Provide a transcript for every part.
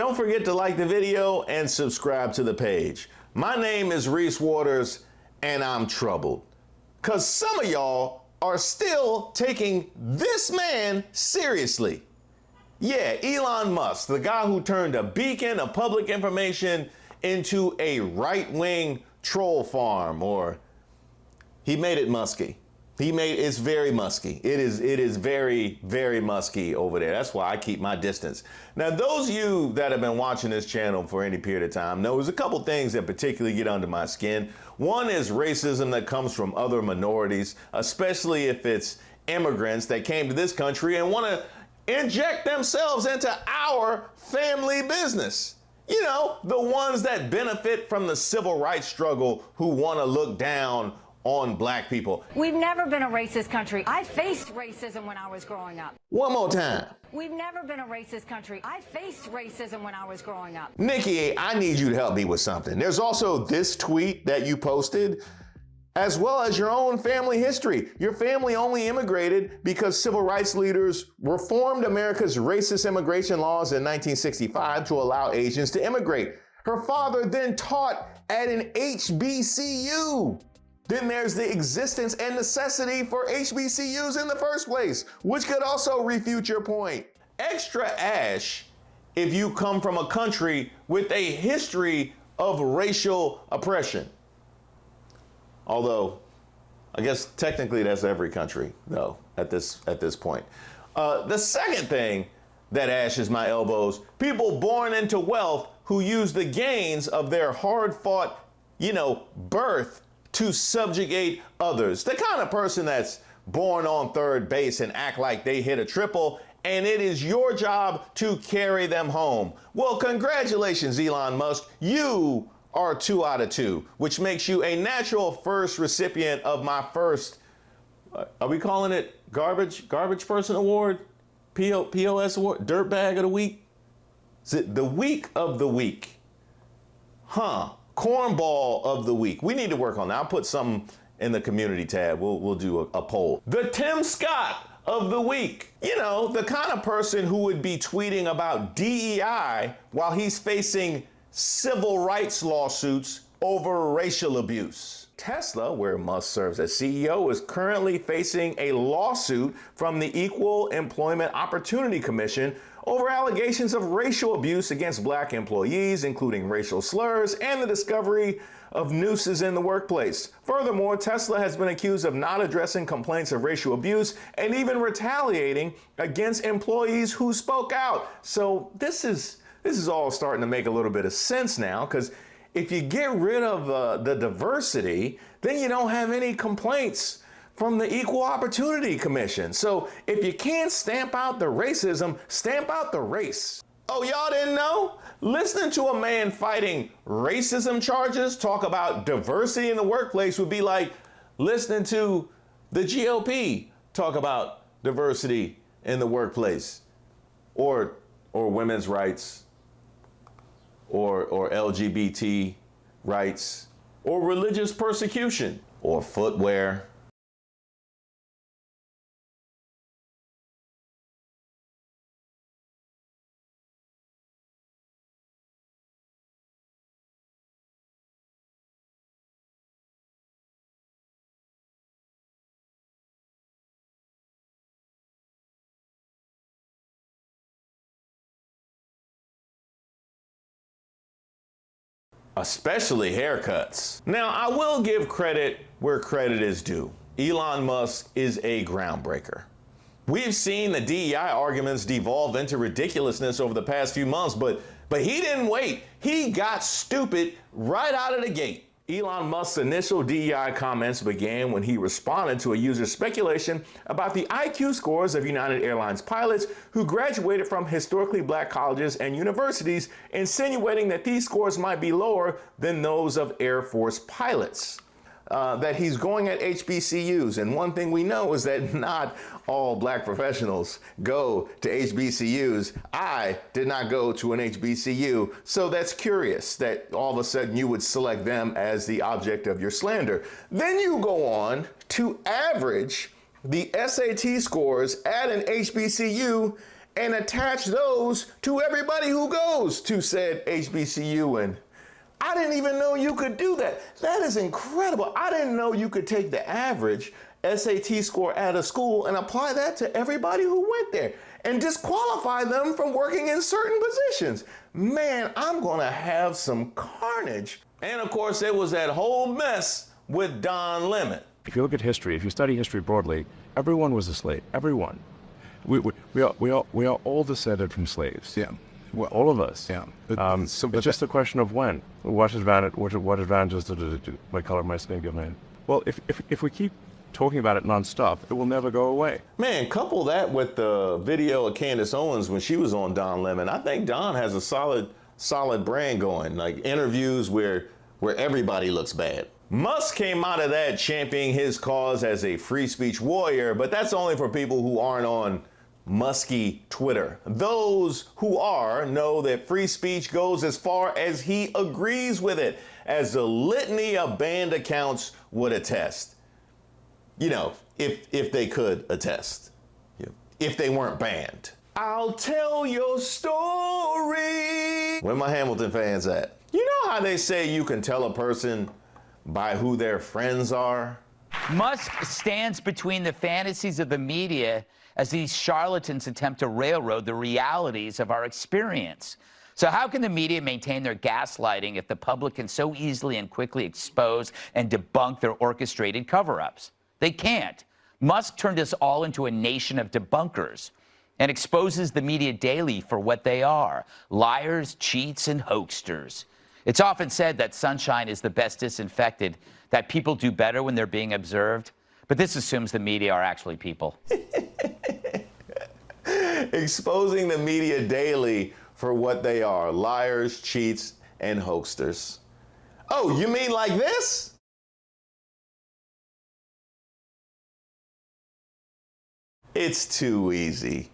Don't forget to like the video and subscribe to the page. My name is Reese Waters, and I'm troubled. Because some of y'all are still taking this man seriously. Yeah, Elon Musk, the guy who turned a beacon of public information into a right-wing troll farm, or he made it musky. It's very musky. It is very, very musky over there. That's why I keep my distance. Now, those of you that have been watching this channel for any period of time know there's a couple things that particularly get under my skin. One is racism that comes from other minorities, especially if it's immigrants that came to this country and want to inject themselves into our family business. You know, the ones that benefit from the civil rights struggle who want to look down on black people. We've never been a racist country. I faced racism when I was growing up. One more time. We've never been a racist country. I faced racism when I was growing up. Nikki, I need you to help me with something. There's also this tweet that you posted, as well as your own family history. Your family only immigrated because civil rights leaders reformed America's racist immigration laws in 1965 to allow Asians to immigrate. Her father then taught at an HBCU. Then there's the existence and necessity for HBCUs in the first place, which could also refute your point. Extra ash if you come from a country with a history of racial oppression. Although, I guess technically that's every country, though, at this point. The second thing that ashes my elbows, people born into wealth who use the gains of their hard-fought, birth to subjugate others. The kind of person that's born on third base and act like they hit a triple, and it is your job to carry them home. Well, congratulations, Elon Musk. You are 2 out of 2, which makes you a natural first recipient of my first, are we calling it garbage person award? POS award? Dirtbag of the week? Is it the week of the week? Cornball of the week. We need to work on that. I'll put something in the community tab. We'll do a poll. The Tim Scott of the week. The kind of person who would be tweeting about DEI while he's facing civil rights lawsuits over racial abuse. Tesla, where Musk serves as CEO, is currently facing a lawsuit from the Equal Employment Opportunity Commission over allegations of racial abuse against black employees, including racial slurs and the discovery of nooses in the workplace. Furthermore, Tesla has been accused of not addressing complaints of racial abuse and even retaliating against employees who spoke out. So this is all starting to make a little bit of sense now, because if you get rid of the diversity, then you don't have any complaints from the Equal Opportunity Commission. So if you can't stamp out the racism, stamp out the race. Oh, y'all didn't know? Listening to a man fighting racism charges talk about diversity in the workplace would be like listening to the GOP talk about diversity in the workplace, or women's rights, or LGBT rights, or religious persecution, or footwear. Especially haircuts. Now, I will give credit where credit is due. Elon Musk is a groundbreaker. We've seen the DEI arguments devolve into ridiculousness over the past few months, but he didn't wait. He got stupid right out of the gate. Elon Musk's initial DEI comments began when he responded to a user's speculation about the IQ scores of United Airlines pilots who graduated from historically black colleges and universities, insinuating that these scores might be lower than those of Air Force pilots. That he's going at HBCUs. And one thing we know is that not all black professionals go to HBCUs. I did not go to an HBCU. So that's curious that all of a sudden you would select them as the object of your slander. Then you go on to average the SAT scores at an HBCU and attach those to everybody who goes to said HBCU. And I didn't even know you could do that. That is incredible. I didn't know you could take the average SAT score at a school and apply that to everybody who went there and disqualify them from working in certain positions. Man, I'm gonna have some carnage. And of course, there was that whole mess with Don Lemon. If you look at history, if you study history broadly, everyone was a slave. Everyone. We are all descended from slaves. Yeah. Well, all of us. Yeah. It's just a question of when. What advantages did it do? What color my skin give me? Well, if we keep talking about it nonstop, it will never go away. Man, couple that with the video of Candace Owens when she was on Don Lemon. I think Don has a solid brand going, like interviews where everybody looks bad. Musk came out of that championing his cause as a free speech warrior, but that's only for people who aren't on Musky Twitter. Those who are know that free speech goes as far as he agrees with it, as the litany of banned accounts would attest. You know, if they could attest, if they weren't banned. I'll tell your story. Where my Hamilton fans at? You know how they say you can tell a person by who their friends are? Musk stands between the fantasies of the media as these charlatans attempt to railroad the realities of our experience. So how can the media maintain their gaslighting if the public can so easily and quickly expose and debunk their orchestrated cover-ups? They can't. Musk turned us all into a nation of debunkers and exposes the media daily for what they are: liars, cheats, and hoaxsters. It's often said that sunshine is the best disinfectant, that people do better when they're being observed, but this assumes the media are actually people. Exposing the media daily for what they are: liars, cheats, and hoaxsters. Oh, you mean like this? It's too easy.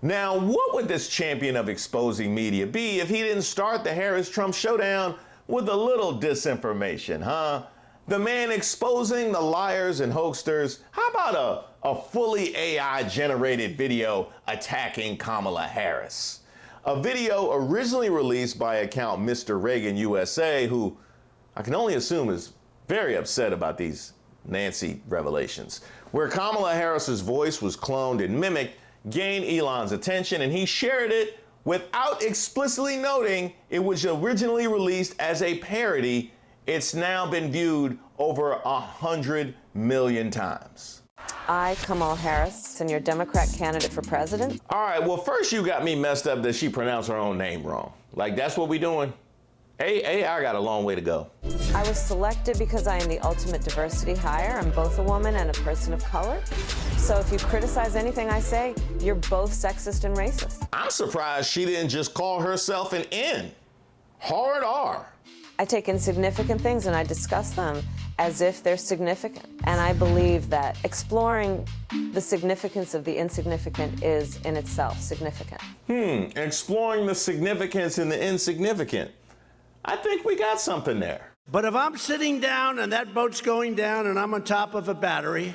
Now, what would this champion of exposing media be if he didn't start the Harris-Trump showdown with a little disinformation, huh? The man exposing the liars and hoaxsters. How about a fully AI-generated video attacking Kamala Harris? A video originally released by account Mr. Reagan USA, who I can only assume is very upset about these Nancy revelations, where Kamala Harris's voice was cloned and mimicked, gained Elon's attention, and he shared it without explicitly noting it was originally released as a parody. It's now been viewed over 100 million times. I, Kamala Harris, and your Democrat candidate for president. All right, well, first you got me messed up that she pronounced her own name wrong. Like, that's what we doing? AI got a long way to go. I was selected because I am the ultimate diversity hire. I'm both a woman and a person of color. So if you criticize anything I say, you're both sexist and racist. I'm surprised she didn't just call herself an N. Hard R. I take insignificant things and I discuss them as if they're significant. And I believe that exploring the significance of the insignificant is in itself significant. Exploring the significance in the insignificant. I think we got something there. But if I'm sitting down and that boat's going down and I'm on top of a battery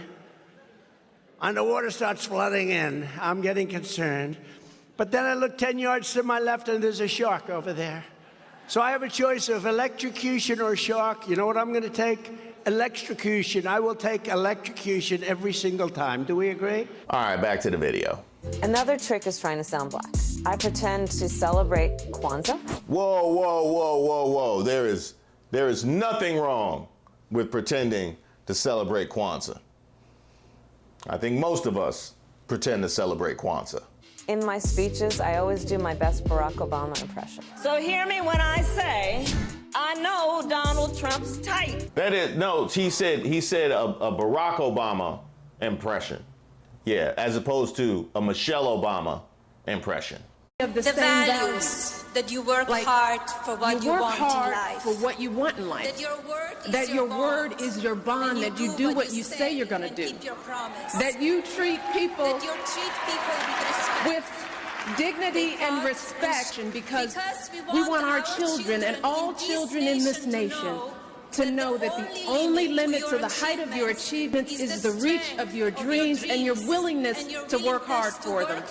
and the water starts flooding in, I'm getting concerned. But then I look 10 yards to my left and there's a shark over there. So I have a choice of electrocution or shark. You know what I'm going to take? Electrocution. I will take electrocution every single time. Do we agree? All right, back to the video. Another trick is trying to sound black. I pretend to celebrate Kwanzaa. Whoa, whoa, whoa, whoa, whoa. There is nothing wrong with pretending to celebrate Kwanzaa. I think most of us pretend to celebrate Kwanzaa. In my speeches, I always do my best Barack Obama impression. So hear me when I say, I know Donald Trump's type. That is, no, he said a Barack Obama impression. Yeah, as opposed to a Michelle Obama impression. The values that you work hard for what you want in life. For what you want in life. That your word is your bond, that you do what you say you're going to do. Keep your promise. That you treat people with dignity and respect, because we want our children and all children in this nation to know that the only limit to the height of your achievements is the reach of your dreams and your willingness to work hard for them.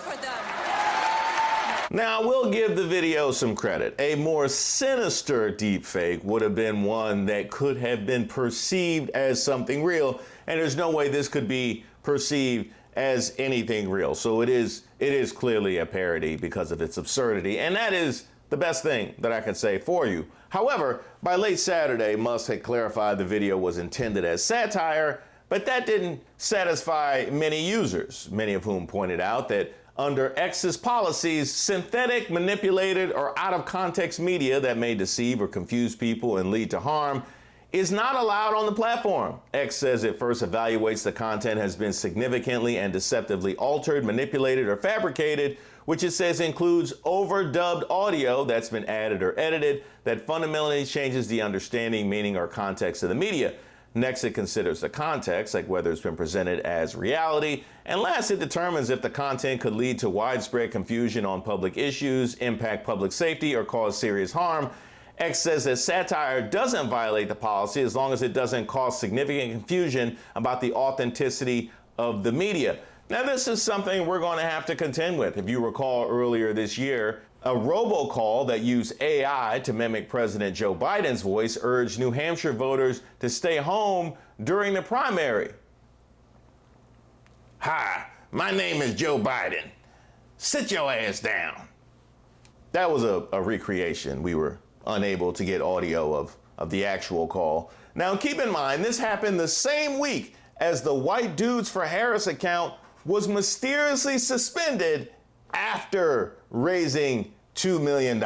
Now, we'll give the video some credit. A more sinister deepfake would have been one that could have been perceived as something real, and there's no way this could be perceived as anything real. So it is clearly a parody because of its absurdity, and that is the best thing that I can say for you. However, by late Saturday, Musk had clarified the video was intended as satire, but that didn't satisfy many users, many of whom pointed out that under X's policies, synthetic, manipulated, or out-of-context media that may deceive or confuse people and lead to harm is not allowed on the platform. X says it first evaluates the content has been significantly and deceptively altered, manipulated, or fabricated, which it says includes overdubbed audio that's been added or edited that fundamentally changes the understanding, meaning, or context of the media. Next, it considers the context, like whether it's been presented as reality. And last, it determines if the content could lead to widespread confusion on public issues, impact public safety, or cause serious harm. X says that satire doesn't violate the policy as long as it doesn't cause significant confusion about the authenticity of the media. Now, this is something we're going to have to contend with. If you recall earlier this year, a robocall that used AI to mimic President Joe Biden's voice urged New Hampshire voters to stay home during the primary. Hi, my name is Joe Biden. Sit your ass down. That was a recreation. We were unable to get audio of the actual call. Now, keep in mind, this happened the same week as the White Dudes for Harris account was mysteriously suspended after raising $2 million.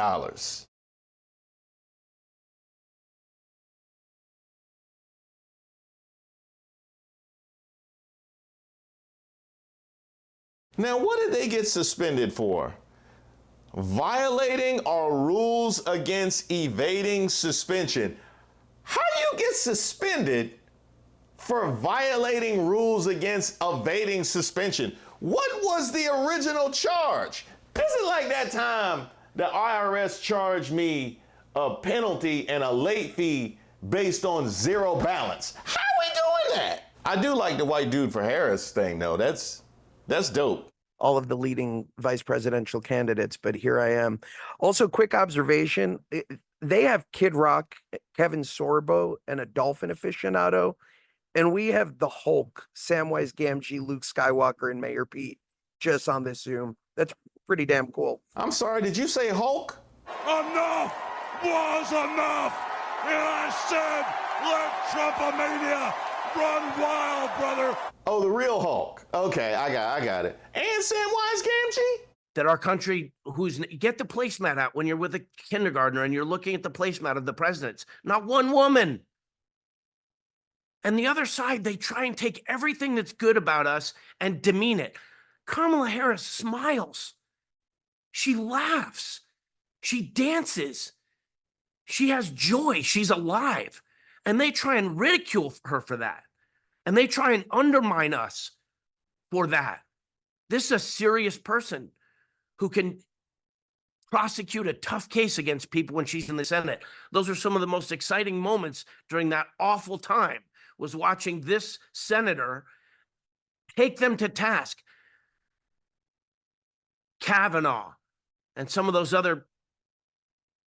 Now, what did they get suspended for? Violating our rules against evading suspension. How do you get suspended for violating rules against evading suspension? What was the original charge? This is like that time the IRS charged me a penalty and a late fee based on zero balance. How are we doing that? I do like the White Dude for Harris thing, though. That's dope. All of the leading vice presidential candidates, but here I am. Also, quick observation, they have Kid Rock, Kevin Sorbo, and a dolphin aficionado, and we have the Hulk, Samwise Gamgee, Luke Skywalker, and Mayor Pete just on this Zoom. That's pretty damn cool. I'm sorry, did you say Hulk? Enough was enough, and I said, let Trumpomania run wild, brother. Oh, the real Hulk. Okay, I got it. And Samwise Gamgee? That our country, get the placemat out when you're with a kindergartner and you're looking at the placemat of the presidents. Not one woman. And the other side, they try and take everything that's good about us and demean it. Kamala Harris smiles. She laughs. She dances. She has joy. She's alive. And they try and ridicule her for that. And they try and undermine us for that. This is a serious person who can prosecute a tough case against people when she's in the Senate. Those are some of the most exciting moments during that awful time, was watching this senator take them to task. Kavanaugh and some of those other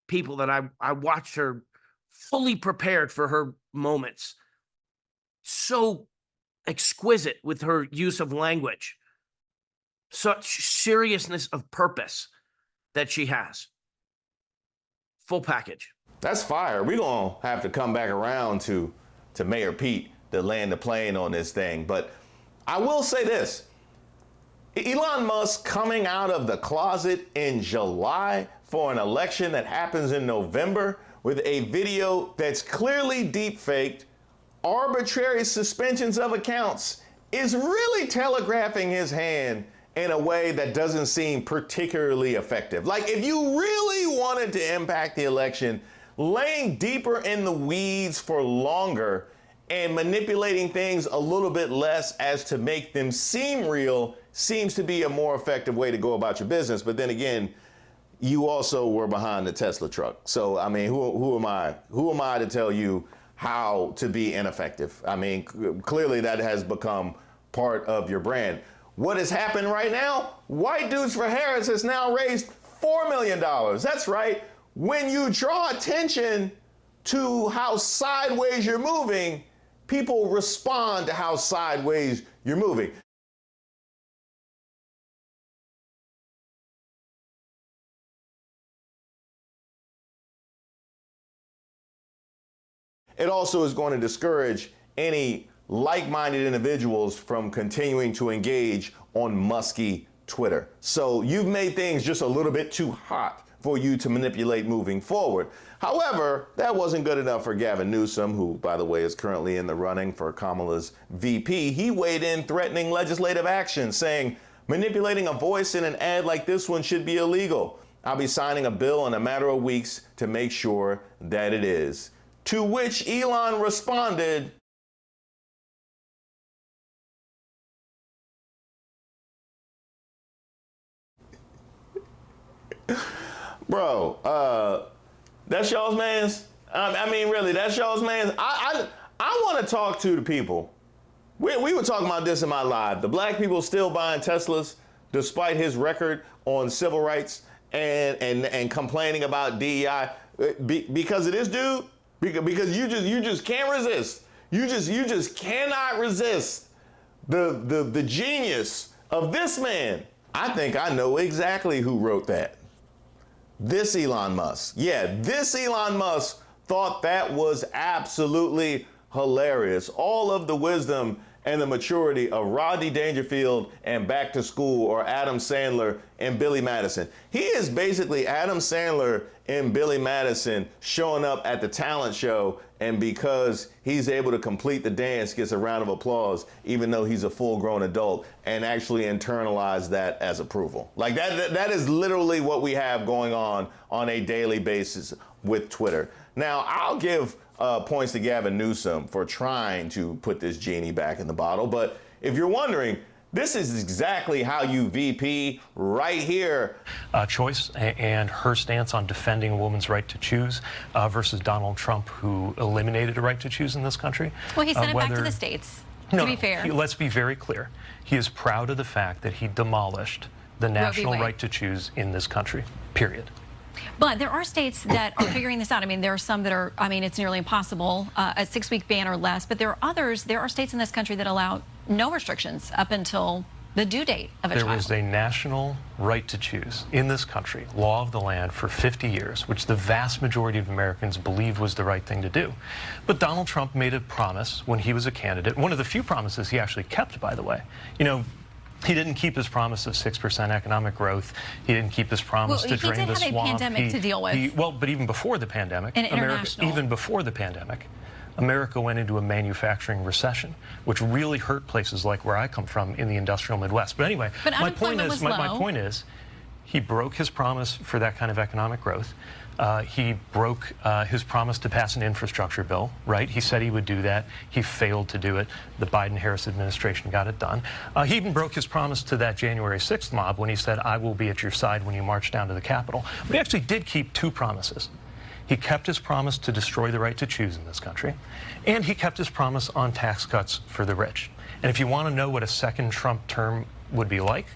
people that I watched her fully prepared for her moments. So exquisite with her use of language. Such seriousness of purpose that she has. Full package. That's fire. We're going to have to come back around to Mayor Pete to land the plane on this thing. But I will say this. Elon Musk coming out of the closet in July for an election that happens in November with a video that's clearly deepfaked, arbitrary suspensions of accounts, is really telegraphing his hand in a way that doesn't seem particularly effective. Like, if you really wanted to impact the election, laying deeper in the weeds for longer and manipulating things a little bit less as to make them seem real seems to be a more effective way to go about your business. But then again, you also were behind the Tesla truck. So, I mean, who am I? Who am I to tell you how to be ineffective? I mean, clearly that has become part of your brand. What has happened right now? White Dudes for Harris has now raised $4 million. That's right. When you draw attention to how sideways you're moving, people respond to how sideways you're moving. It also is going to discourage any like-minded individuals from continuing to engage on musky Twitter. So you've made things just a little bit too hot for you to manipulate moving forward. However, that wasn't good enough for Gavin Newsom, who, by the way, is currently in the running for Kamala's VP. He weighed in threatening legislative action, saying, manipulating a voice in an ad like this one should be illegal. I'll be signing a bill in a matter of weeks to make sure that it is. To which Elon responded, bro, that's y'all's mans? I mean, really, that's y'all's mans? I want to talk to the people. We were talking about this in my live. The black people still buying Teslas despite his record on civil rights and complaining about DEI because of this dude. Because you just can't resist. You just cannot resist the genius of this man. I think I know exactly who wrote that. This Elon Musk. Yeah, this Elon Musk thought that was absolutely hilarious. All of the wisdom and the maturity of Rodney Dangerfield and Back to School, or Adam Sandler and Billy Madison. He is basically Adam Sandler and Billy Madison showing up at the talent show, and because he's able to complete the dance, gets a round of applause, even though he's a full-grown adult, and actually internalize that as approval. Like that is literally what we have going on a daily basis with Twitter. Now, I'll give points to Gavin Newsom for trying to put this genie back in the bottle. But if you're wondering, this is exactly how you VP right here. Choice and her stance on defending a woman's right to choose versus Donald Trump, who eliminated a right to choose in this country. Well, he sent it back to the states, to be fair. Let's be very clear. He is proud of the fact that he demolished the national right to choose in this country, period. But there are states that are figuring this out. I mean, there are some that are, I mean, it's nearly impossible, a 6-week ban or less. But there are others, there are states in this country that allow no restrictions up until the due date of a child. There was a national right to choose in this country, law of the land, for 50 years, which the vast majority of Americans believed was the right thing to do. But Donald Trump made a promise when he was a candidate, one of the few promises he actually kept, by the way. You know, he didn't keep his promise of 6% economic growth. He didn't keep his promise to drain the swamp. He did have a pandemic to deal with. Well, but even before the pandemic, even before the pandemic, America went into a manufacturing recession, which really hurt places like where I come from in the industrial Midwest. But anyway, my point is, he broke his promise for that kind of economic growth. He broke his promise to pass an infrastructure bill, right? He said he would do that. He failed to do it. The Biden-Harris administration got it done. He even broke his promise to that January 6th mob when he said, I will be at your side when you march down to the Capitol. But he actually did keep 2 promises. He kept his promise to destroy the right to choose in this country, and he kept his promise on tax cuts for the rich. And if you want to know what a second Trump term would be like,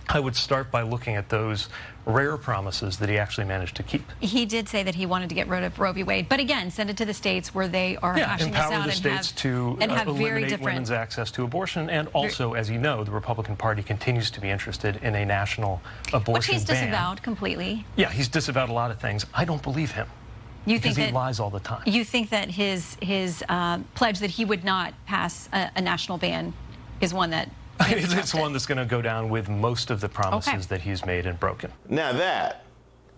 I would start by looking at those rare promises that he actually managed to keep. He did say that he wanted to get rid of Roe v. Wade, but again, send it to the states where they are hashing this out empower the states to eliminate women's access to abortion. And also, as you know, the Republican Party continues to be interested in a national abortion ban. Which he's disavowed completely. Yeah, he's disavowed a lot of things. I don't believe him. Because he lies all the time. You think that his pledge that he would not pass a national ban is one that it's one that's going to go down with most of the promises that he's made and broken. Now that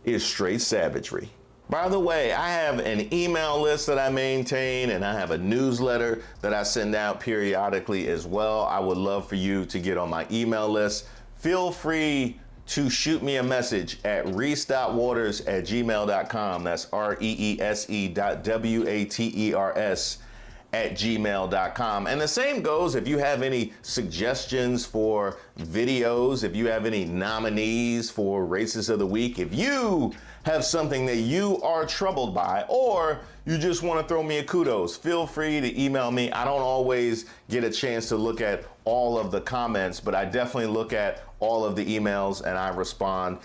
is straight savagery. By the way, I have an email list that I maintain, and I have a newsletter that I send out periodically as well. I would love for you to get on my email list. Feel free to shoot me a message at reese.waters@gmail.com. That's ReeseWaters@gmail.com. And the same goes if you have any suggestions for videos, if you have any nominees for Racist of the Week, if you have something that you are troubled by, or you just want to throw me a kudos, feel free to email me. I don't always get a chance to look at all of the comments, but I definitely look at all of the emails and I respond.